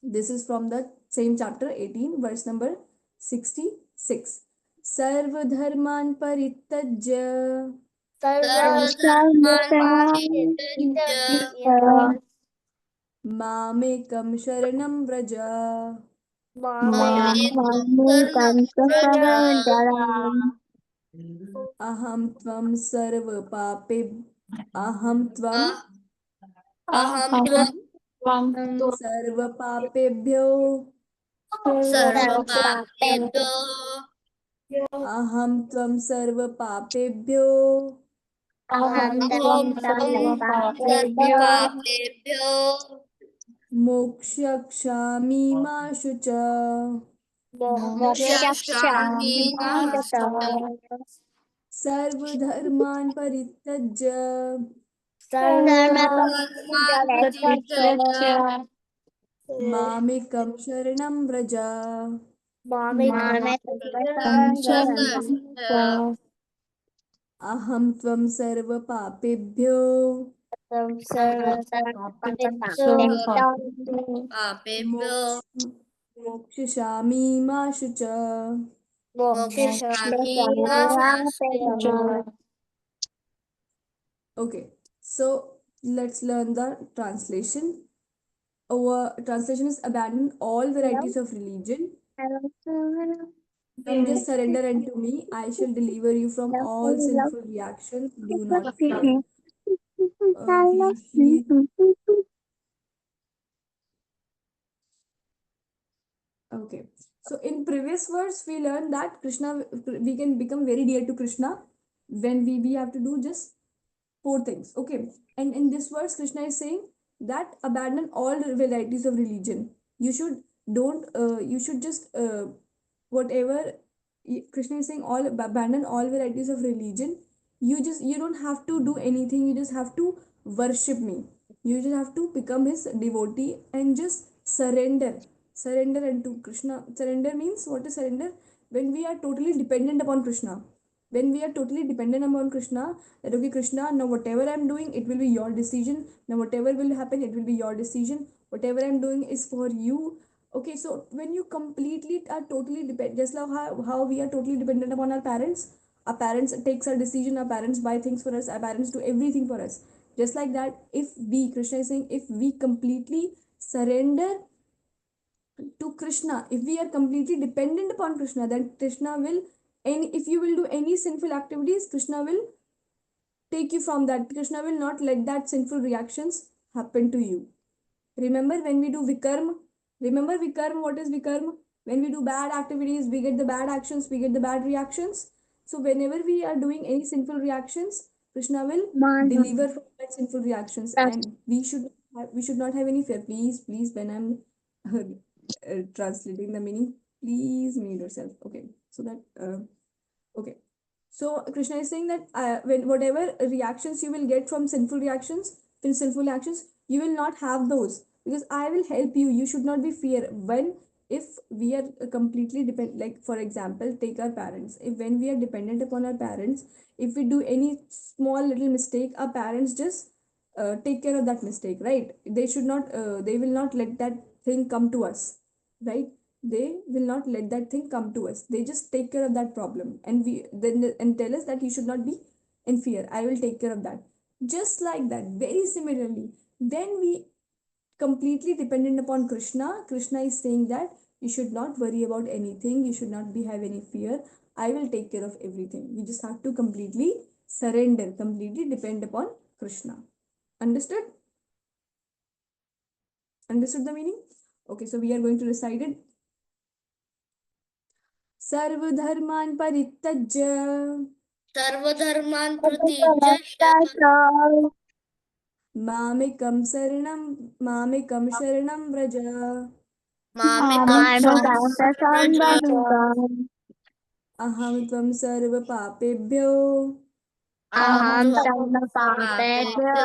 This is from the same chapter 18, verse number 66. सर्वधर्मान् परित्यज्य Sarvadharman Paritya मामेकं शरणं Vraj Mamekam Saranam Vraja अहं त्वं सर्वपापे अहं त्वं Ah- Aham Tvam सर्वपापेभ्यो Sarvapapebhyo अहं त्वं सर्वपापेभ्यो Aham Tvam Sarvapapebhyo मोक्षयक्षामि मा शुच Mokshakshami Ma Shucha सर्वधर्मान् परित्यज्य Sarvadharman Paritya मामेकं शरणं व्रज Sarvadharman अहं त्वं सर्वपापेभ्यो Sarvapapebhyo मोक्ष मोक्षयिष्यामि मा शुच Mokshami Ma Shucha Okay, so let's learn the translation. Our translation is abandon all varieties of religion and just surrender unto me. I shall deliver you from all sinful reactions. Do not fear. We okay. So in previous verse, we learned that Krishna, we can become very dear to Krishna when we have to do just four things. Okay, and in this verse, Krishna is saying that abandon all varieties of religion. You should don't. You should just whatever Krishna is saying. All abandon all varieties of religion. You don't have to do anything. You just have to worship me. You just have to become his devotee and just surrender unto Krishna. Surrender means what is surrender? When we are totally dependent upon Krishna. When we are totally dependent upon Krishna, that okay, Krishna, now whatever I'm doing, it will be your decision. Now whatever will happen, it will be your decision. Whatever I'm doing is for you. Okay, so when you completely are totally dependent, just like how we are totally dependent upon our parents takes our decision, our parents buy things for us, our parents do everything for us. Just like that, if we, Krishna is saying, if we completely surrender to Krishna, if we are completely dependent upon Krishna, then Krishna will, and if you will do any sinful activities, Krishna will take you from that. Krishna will not let that sinful reactions happen to you. Remember when we do Vikarma? Remember Vikarma? What is Vikarma? When we do bad activities, we get the bad actions, we get the bad reactions. So whenever we are doing any sinful reactions, Krishna will deliver from that sinful reactions, and we should not have any fear. Please, when I'm translating the meaning, please mute yourself. Okay, so that okay. So Krishna is saying that when whatever reactions you will get from sinful reactions, from sinful actions, you will not have those because I will help you. You should not be fear. When if we are completely depend, like for example, take our parents. If when we are dependent upon our parents, if we do any small little mistake, our parents just take care of that mistake, right? They should not. They will not let that thing come to us, right? They will not let that thing come to us. They just take care of that problem, and we then and tell us that you should not be in fear. I will take care of that. Just like that, very similarly, then we completely dependent upon Krishna. Krishna is saying that you should not worry about anything. You should not be have any fear. I will take care of everything. You just have to completely surrender, completely depend upon Krishna. Understood? Understood the meaning? Okay, so we are going to recite it. सर्वधर्मान् परित्यज्य सर्वधर्मान् प्रतीच्य मामेकं शरणं व्रज मामेकं शरणं व्रज अहं त्वं सर्वपापेभ्यो अहं त्वं पापेभ्यो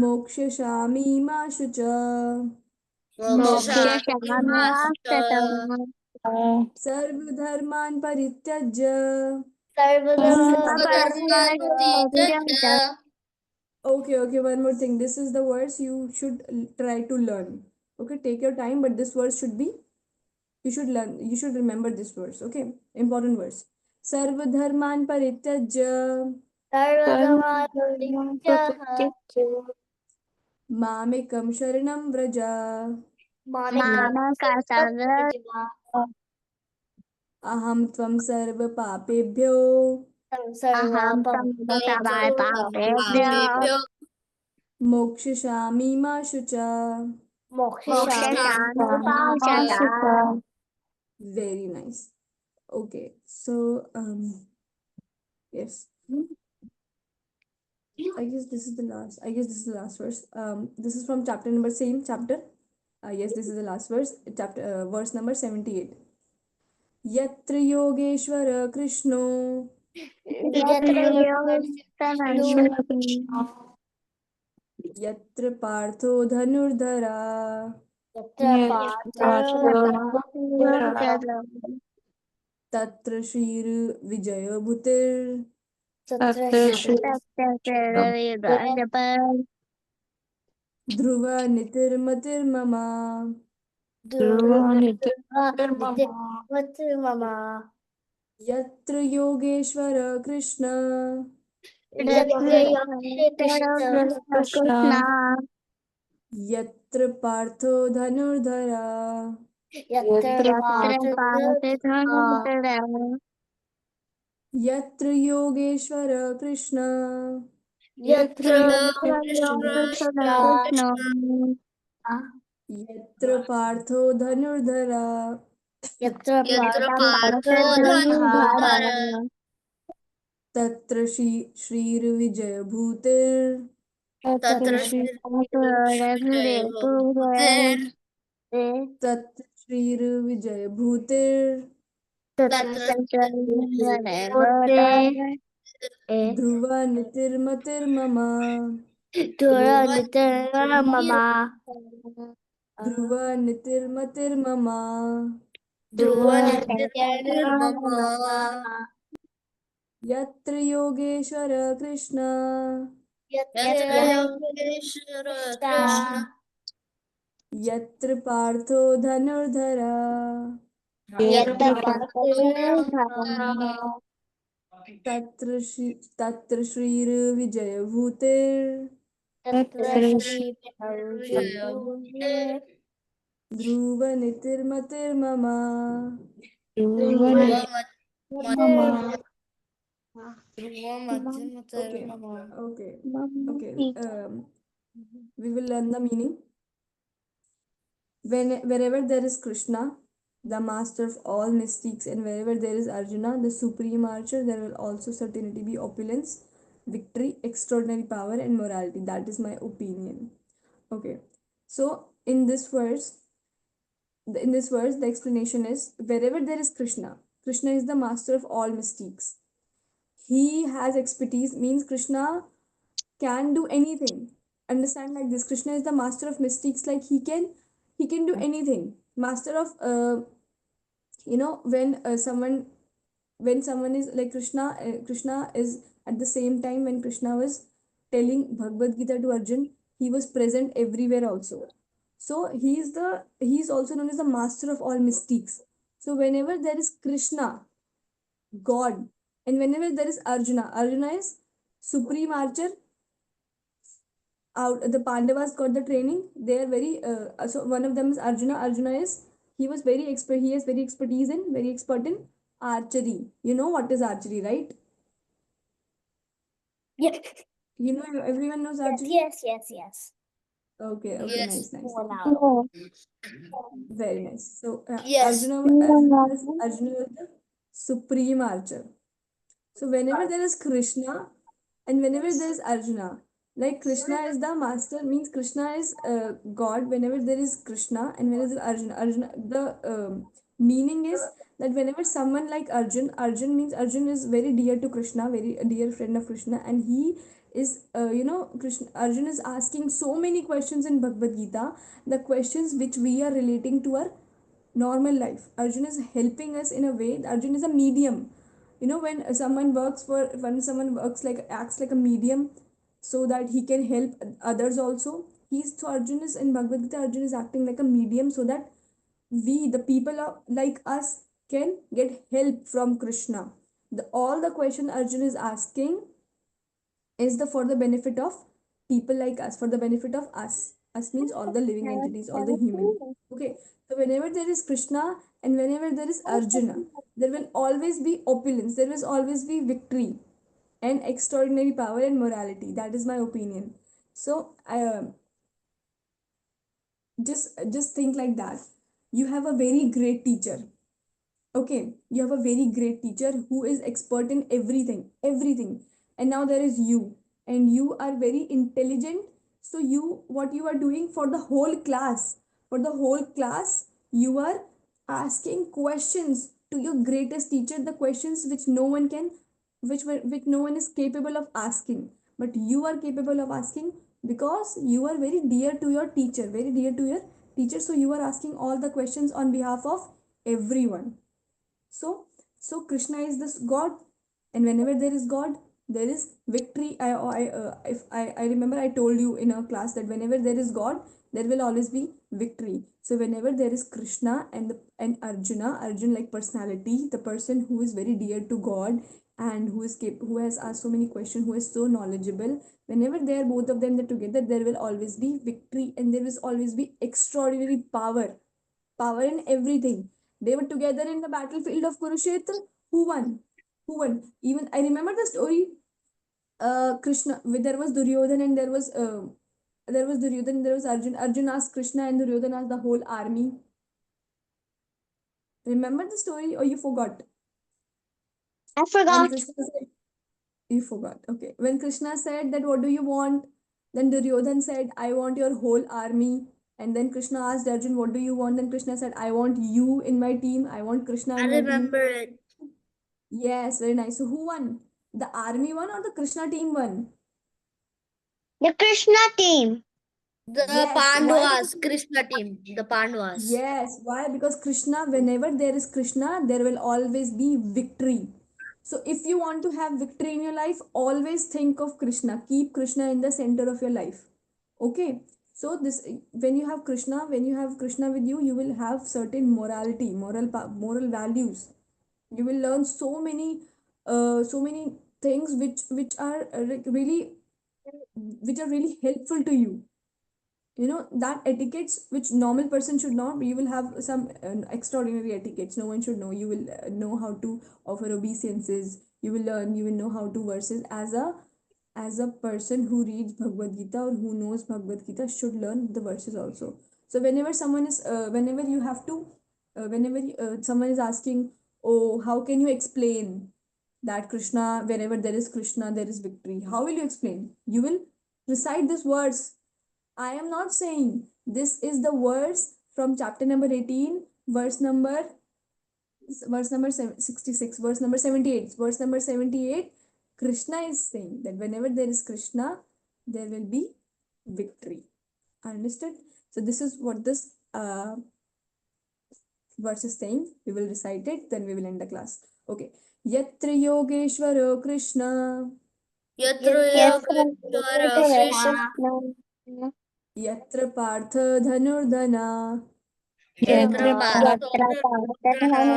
मोक्षयिष्यामि मा शुच मोक्षयिष्यामि मा शुच सर्वधर्मान् परित्यज्य सर्वधर्मान् परित्यज्य Okay, one more thing. This is the verse you should try to learn. Okay, take your time, but this verse should be, you should learn, you should remember this verse. Okay, important verse. Sarvadharman parityajya mamekam sharanam vraja aham tvam sarva papebhyo पापेभ्यो mokshashami ma shucha. मोक्षयिष्यामि Very nice. Okay, so yes, I guess this is the last. I guess this is the last verse. This is from chapter number, same chapter. Yes, this is the last verse. Chapter verse number 78. Yatra yogeshwara Krishno yatra partho dhanurdhara tatra shir vijaya bhutir dhruva nitirmatir mama yatra yogeshwara Krishna yatra partho dhanurdhara yatra yogeshwara Krishna यत्र Krishna yatra partho dhanurdhara यत्र पार्थो धनुर्धर तत्र श्रीर्विजयभूतिर् तत्र श्रीविजयभूतिर् तत्र श्रीर्विजयभूतिर् तत्र ध्रुवा नितिर्मतिर्मम ध्रुवा नितिर्मतिर्मम ध्रुवनिर्मम यत्र योगेश्वर कृष्ण यत्र योगेश्वर कृष्ण यत्र पार्थो धनुर्धरा यत्र तत्र श्रीर्विजयभूतिर् ध्रुव नितिर्मतिर्मम Okay. We will learn the meaning. Wherever there is Krishna, the master of all mystics, and wherever there is Arjuna, the supreme archer, there will also certainly be opulence, victory, extraordinary power, and morality. That is my opinion. Okay. So the explanation is, wherever there is Krishna, Krishna is the master of all mystics. He has expertise, means Krishna can do anything. Understand like this, Krishna is the master of mystics, like he can do anything. Master of when someone is like Krishna is at the same time when Krishna was telling Bhagavad Gita to Arjun, he was present everywhere also. So he is also known as the master of all mystics. So whenever there is Krishna, God, and whenever there is Arjuna is supreme archer. Out the Pandavas got the training. They are very so one of them is Arjuna. Arjuna is, he was very expert. He has very expertise in, very expert in archery. You know what is archery, right? Yes. You know, everyone knows archery. Yes. Okay, okay, Yes. nice, nice. No. Very nice. So, Yes. Arjuna is the supreme archer. So whenever there is Krishna and whenever there is Arjuna, like Krishna is the master, means Krishna is God. Whenever there is Krishna and whenever there is Arjuna, the meaning is that whenever someone like Arjun means Arjun is very dear to Krishna, very a dear friend of Krishna, and he is, Krishna Arjun is asking so many questions in Bhagavad Gita, the questions which we are relating to our normal life. Arjun is helping us in a way. Arjun is a medium. When someone works like acts like a medium, so that he can help others also. He's so Arjun is in Bhagavad Gita. Arjun is acting like a medium so that we, the people like us, can get help from Krishna. All the question Arjun is asking is the for the benefit of people like us, for the benefit of us means all the living entities, all the human. Okay, so whenever there is Krishna and whenever there is Arjuna, there will always be opulence, there will always be victory and extraordinary power and morality. That is my opinion. So just think like that. You have a very great teacher. Okay, you have a very great teacher who is expert in everything. And now there is you, and you are very intelligent. So what you are doing for the whole class, you are asking questions to your greatest teacher, the questions which no one can, which no one is capable of asking. But you are capable of asking because you are very dear to your teacher, very dear to your teacher. So you are asking all the questions on behalf of everyone. So Krishna is this God, and whenever there is God, there is victory. I remember I told you in a class that whenever there is God, there will always be victory. So whenever there is Krishna and Arjun like personality, the person who is very dear to God and who has asked so many questions, who is so knowledgeable. Whenever they are both of them together, there will always be victory and there will always be extraordinary power in everything. They were together in the battlefield of Kurukshetra. Who won? Who won? Even I remember the story. Krishna, there was Duryodhan and there was Duryodhan, there was Arjun. Arjun asked Krishna and Duryodhan asked the whole army. Remember the story or you forgot? I When forgot. Krishna said, you forgot. Okay. When Krishna said that what do you want? Then Duryodhan said, I want your whole army. And then Krishna asked Arjun, what do you want? Then Krishna said, I want you in my team. I want Krishna I in my team. remember it. Yes, very nice. So who won? The army won or the Krishna team won? The Krishna team. The Yes. Why? Because Pandavas, Krishna team. The Pandavas. yes. Why? Because Krishna, whenever there is Krishna, there will always be victory. So if you want to have victory in your life, always think of Krishna. Keep Krishna in the center of your life. Okay. So this, when you have Krishna with you, you will have certain morality, moral values. You will learn so many things which are really helpful to you. That etiquettes which normal person should not, you will have some extraordinary etiquettes no one should know. You will know how to offer obeisances. You will know how to verses as a person who reads Bhagavad Gita or who knows Bhagavad Gita should learn the verses also. So whenever you have to whenever someone is asking, oh, how can you explain that Krishna, wherever there is Krishna, there is victory? How will you explain? You will recite this verse. I am not saying this is the verse from chapter number 18, verse number 66, verse number 78. Verse number 78, Krishna is saying that whenever there is Krishna, there will be victory. Understood? So this is what this verse is saying. We will recite it, then we will end the class. Okay. Yatra Yogeshwaro Krishna, Yatra Yes, Yogeshwara Krishna. Krishna. Yatra Partha Dhanurdhana, Yatra Yatra Bharatodana.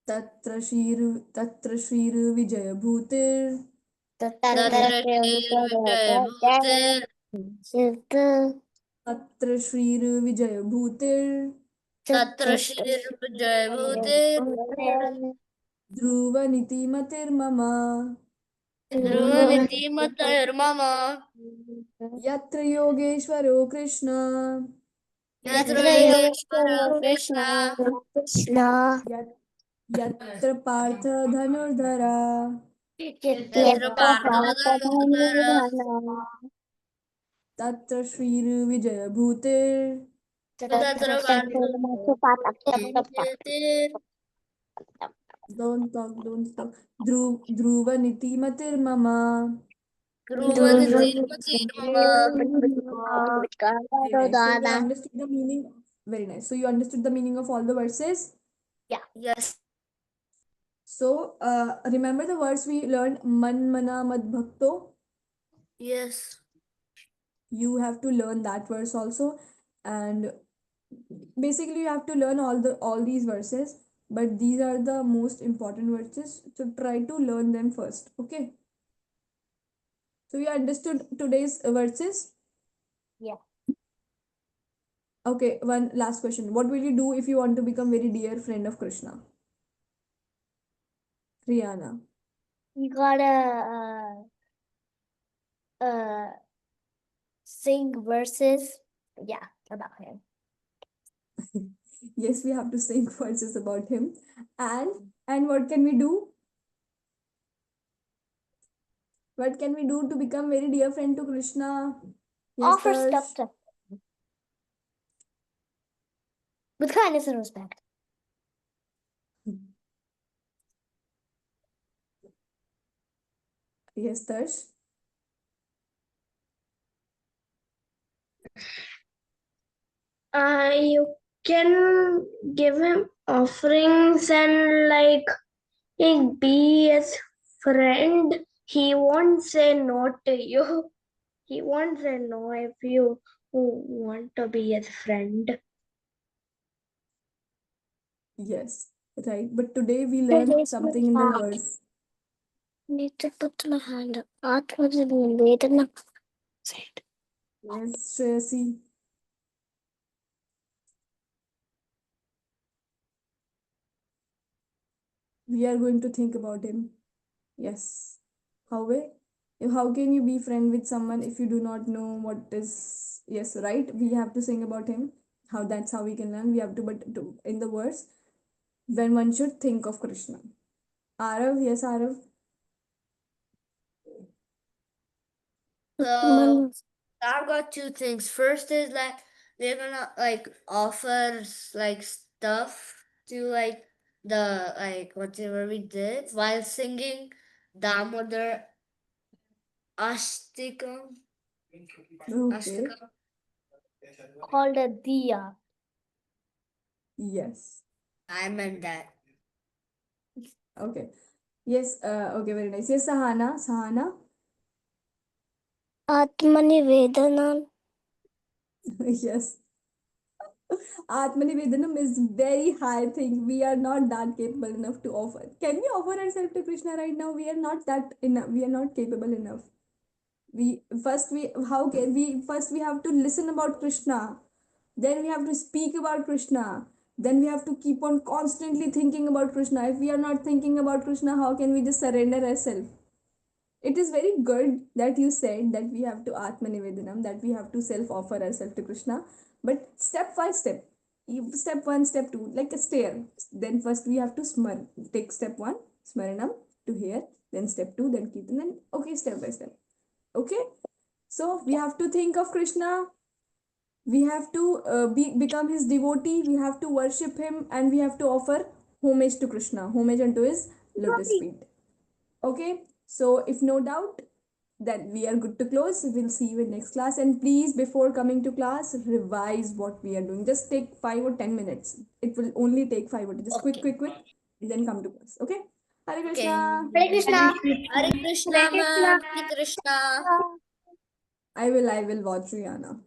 तत्र श्रीर्विजयभूतिर् Tatra Shri Vijay तत्र श्रीर्विजयभूतिर् Tatra Shri Vijay ध्रुवनीतिमतिर्मम Dhruvaniti Matar Mama. Yatra Yogeshwaro Krishna. Yatra Yatra Yogeshwara Yogeshwara Krishna. Krishna. Yatra Partha Dhanurdhara. Yatra Partha Tatra Shri Vijaya Bhutir. Tatra Don't talk. Dhruva Niti Matir Mama. Very nice. So you understood the meaning. Very nice. So you understood the meaning of all the verses. Yes. So remember the words we learned. Man Mana Mad Bhakto. Yes. You have to learn that verse also, and basically you have to learn all these verses, but these are the most important verses, so try to learn them first. Okay, so you understood today's verses. Yeah. Okay, one last question. What will you do if you want to become very dear friend of Krishna? Rihanna. You gotta sing verses. Yeah, about him. Yes, we have to sing verses about him. And what can we do? What can we do to become very dear friend to Krishna? Yes, Offer Tarsh? stuff to with kindness and respect. Yes, Tarsh. You can give him offerings and like be his friend. He won't say no to you. He won't say no if you want to be his friend. Yes, right. But today we learned something in the verse. Need to put my hand up. Atma Vedana. Yes, Shreyasi. We are going to think about him. Yes. How can you be friend with someone if you do not know what is, yes, right? We have to sing about him. That's how we can learn. We have to, but to, in the verse, when one should think of Krishna. Arav, yes, Arav. So I've got two things. First is like they're gonna like offer like stuff to like the like whatever we did while singing Damodar Ashtikam. Okay. Called a Diya. Yes. I meant that. Okay. Yes. Okay. Very nice. Yes, Sahana. Sahana. Atmani Vedana. Yes. Atmanivedanam is very high thing. We are not that capable enough to offer. Can we offer ourselves to Krishna right now? We are not that enough. We are not capable enough. We have to listen about Krishna. Then we have to speak about Krishna. Then we have to keep on constantly thinking about Krishna. If we are not thinking about Krishna, how can we just surrender ourselves? It is very good that you said that we have to Atmanivedanam, that we have to self offer ourselves to Krishna. But step by step, step one, step two, like a stair. Then first we have to take step one, Smaranam to here, then step two, then Kirtan, then okay, step by step. Okay, so we have to think of Krishna. We have to become his devotee. We have to worship him, and we have to offer homage to Krishna, homage unto his lotus feet. Okay, so if no doubt, then we are good to close. We'll see you in next class. And please, before coming to class, revise what we are doing. Just take 5 or 10 minutes. It will only take 5 or 10. Just quick, and then come to class. Okay? Hare Krishna. Hare Krishna. Hare Krishna, ma'am. Hare Krishna. I will watch Rihanna.